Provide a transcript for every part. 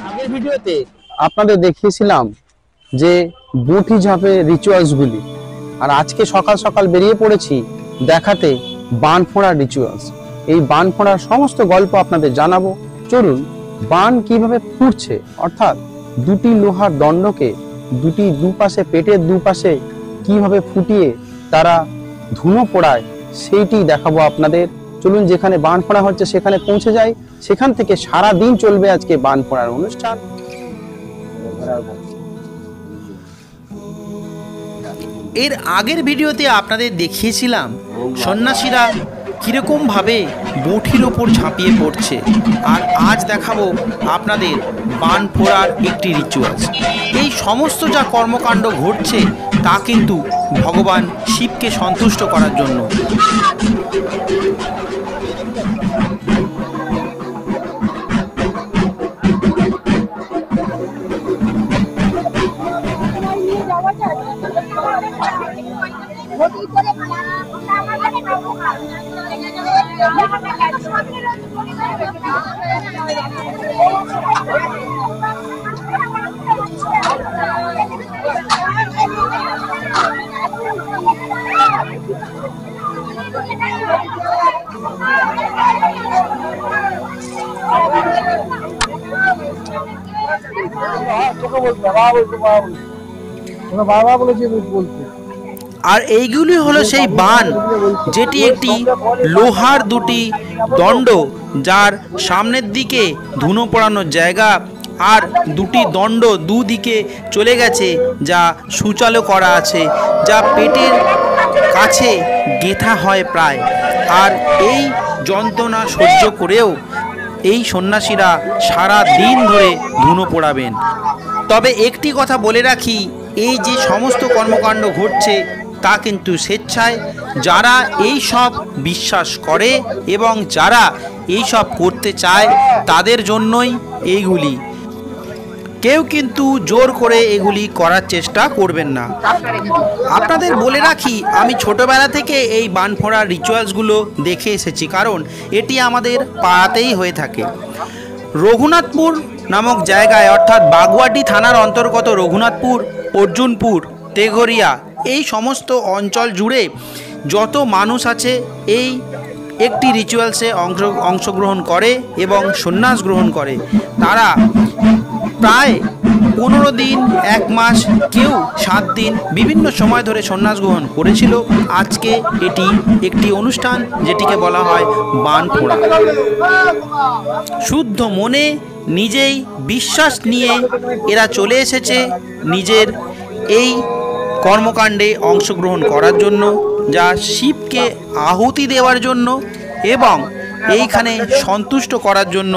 আগের ভিডিওতে আপনাদের দেখিয়েছিলাম যে বঁটি ঝাঁপের রিচুয়ালসগুলি, আর আজকে সকাল সকাল বেরিয়ে পড়েছি দেখাতে বান ফোঁড়ার রিচুয়ালস। এই বান ফোঁড়ার সমস্ত গল্প আপনাদের জানাবো। চলুন, বান কিভাবে ফুটছে, অর্থাৎ দুটি লোহার দণ্ডকে দুপাশে পেটের দুপাশে কিভাবে ফুটিয়ে তারা ধুনো পোড়ায় সেইটি দেখাবো আপনাদের। চলুন, যেখানে বান ফোঁড়া হচ্ছে সেখানে পৌঁছে যাই। সেখান থেকে সারা দিন চলবে আজকে বান ফোঁড়ার অনুষ্ঠান। এর আগের ভিডিওতে আপনাদের দেখিয়েছিলাম সন্ন্যাসীরা কীরকম ভাবে বঁটির ওপর ঝাঁপিয়ে পড়ছে, আর আজ দেখাবো আপনাদের বান ফোঁড়ার একটি রিচুয়ালস। এই সমস্ত যা কর্মকাণ্ড ঘটছে তা কিন্তু ভগবান শিবকে সন্তুষ্ট করার জন্য। আর এইগুলি হলো সেই বান, যেটি একটি লোহার দুটি দণ্ড, যার সামনের দিকে ধুনো পোড়ানোর জায়গা, আর দুটি দণ্ড দুদিকে চলে গেছে যা সূচালো করা আছে, যা পেটের কাছে গেঁথা হয় প্রায়। আর এই যন্ত্রণা সহ্য করেও এই সন্ন্যাসীরা সারা দিন ধরে ধুনো পোড়াবেন। তবে একটি কথা বলে রাখি, এই যে সমস্ত কর্মকাণ্ড ঘটছে তা কিন্তু স্বেচ্ছায়। যারা এই সব বিশ্বাস করে এবং যারা এই সব করতে চায় তাদের জন্যই এইগুলি। কেউ কিন্তু জোর করে এগুলি করার চেষ্টা করবেন না। আপনাদের বলে রাখি, আমি ছোটবেলা থেকে এই বান ফোঁড়ার রিচুয়ালসগুলো দেখে এসেছি, কারণ এটি আমাদের পাড়াতেই হয়ে থাকে। রঘুনাথপুর নামক জায়গায়, অর্থাৎ বাগুয়াটি থানার অন্তর্গত রঘুনাথপুর, অর্জুনপুর, তেঘরিয়া, এই সমস্ত অঞ্চল জুড়ে যত মানুষ আছে এই একটি রিচুয়ালসে অংশগ্রহণ করে এবং সন্ন্যাস গ্রহণ করে। তারা প্রায় 15 দিন, 1 মাস, কেউ 7 দিন, বিভিন্ন সময় ধরে সন্ন্যাস গ্রহণ করেছিল। আজকে এটি একটি অনুষ্ঠান যেটিকে বলা হয় বান ফোঁড়া। শুদ্ধ মনে নিজেই বিশ্বাস নিয়ে এরা চলে এসেছে নিজের এই কর্মকাণ্ডে অংশগ্রহণ করার জন্য, যা শিবকে আহুতি দেওয়ার জন্য এবং এইখানে সন্তুষ্ট করার জন্য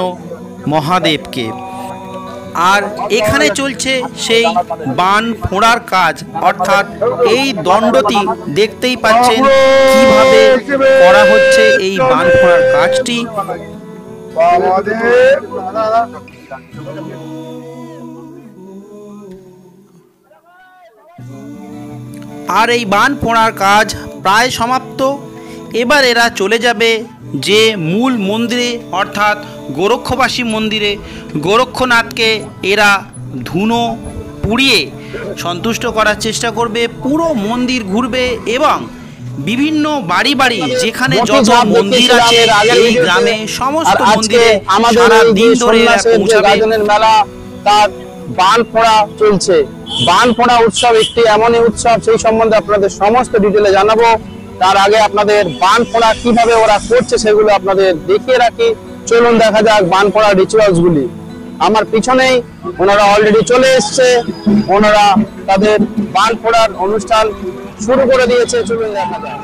মহাদেবকে। আর এখানে চলছে সেই বান ফোঁড়ার কাজ, অর্থাৎ এই দণ্ডটি দেখতেই পাচ্ছেন কিভাবে করা হচ্ছে এই বান ফোঁড়ার কাজটি। আর এই বান ফোঁড়ার কাজ প্রায় সমাপ্ত। এবার এরা চলে যাবে যে মূল মন্দিরে, অর্থাৎ গোরক্ষবাসী মন্দিরে। গোরক্ষনাথকে এরা ধুনো পুড়িয়ে সন্তুষ্ট করার চেষ্টা করবে। পুরো মন্দির ঘুরবে এবং বিভিন্ন বাড়ি বাড়ি যেখানে যত মন্দির আছে এই গ্রামে সমস্ত মন্দিরে সারা দিন ধরে পৌঁছাবে। তার বান ফোঁড়া চলছে। বান ফোঁড়া উৎসব একটি এমনই উৎসব, সেই সম্বন্ধে আপনাদের সমস্ত ডিটেলে জানাবো। তার আগে আপনাদের বান ফোঁড়া কিভাবে ওরা করছে সেগুলো আপনাদের দেখিয়ে রাখি। চলুন দেখা যাক বান ফোঁড়া রিচুয়ালস গুলি। আমার পিছনেই ওনারা অলরেডি চলে এসছে, ওনারা তাদের বান ফোঁড়ার অনুষ্ঠান শুরু করে দিয়েছে। চলুন দেখা যাক।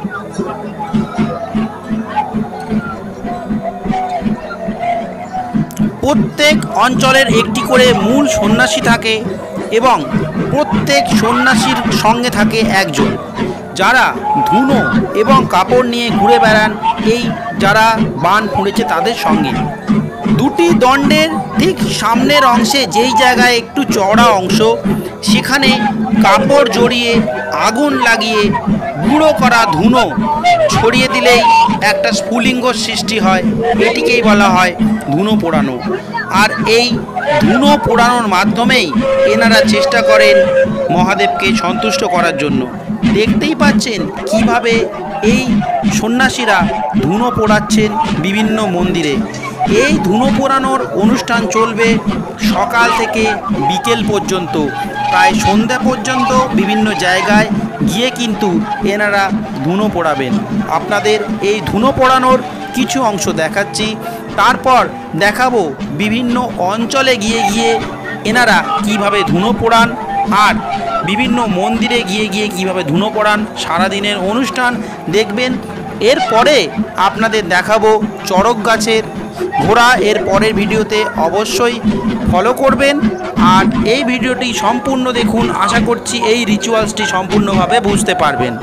প্রত্যেক অঞ্চলের একটি করে মূল সন্ন্যাসী থাকে এবং প্রত্যেক সন্ন্যাসীর সঙ্গে থাকে একজন, যারা ধুনো এবং কাপড় নিয়ে ঘুরে বেড়ান এই যারা বান ফুঁড়েছে তাদের সঙ্গে। দুটি দণ্ডের ঠিক সামনের অংশে যেই জায়গায় একটু চওড়া অংশ, সেখানে কাপড় জড়িয়ে আগুন লাগিয়ে গুঁড়ো করা ধুনো ছড়িয়ে দিলেই একটা স্ফুলিঙ্গ সৃষ্টি হয়, এটিকেই বলা হয় ধুনো পোড়ানো। আর এই ধুনো পোড়ানোর মাধ্যমেই এনারা চেষ্টা করেন মহাদেবকে সন্তুষ্ট করার জন্য। দেখতেই পাচ্ছেন কিভাবে এই সন্ন্যাসীরা ধুনো পোড়াচ্ছেন বিভিন্ন মন্দিরে। এই ধুনো পোড়ানোর অনুষ্ঠান চলবে সকাল থেকে বিকেল পর্যন্ত, প্রায় সন্ধ্যা পর্যন্ত বিভিন্ন জায়গায় গিয়ে কিন্তু এনারা ধুনো পোড়াবেন। আপনাদের এই ধুনো পোড়ানোর কিছু অংশ দেখাচ্ছি, তারপর দেখাবো বিভিন্ন অঞ্চলে গিয়ে গিয়ে এনারা কিভাবে ধুনো পোড়ান আর বিভিন্ন মন্দিরে গিয়ে গিয়ে কিভাবে ধুনো পোড়ান। সারাদিনের অনুষ্ঠান দেখবেন। এরপরে আপনাদের দেখাবো চড়ক গাছের ঘোড়া। এর পরের ভিডিওতে অবশ্যই ফলো করবেন আর এই ভিডিওটি সম্পূর্ণ দেখুন। আশা করছি এই রিচুয়ালসটি সম্পূর্ণভাবে বুঝতে পারবেন।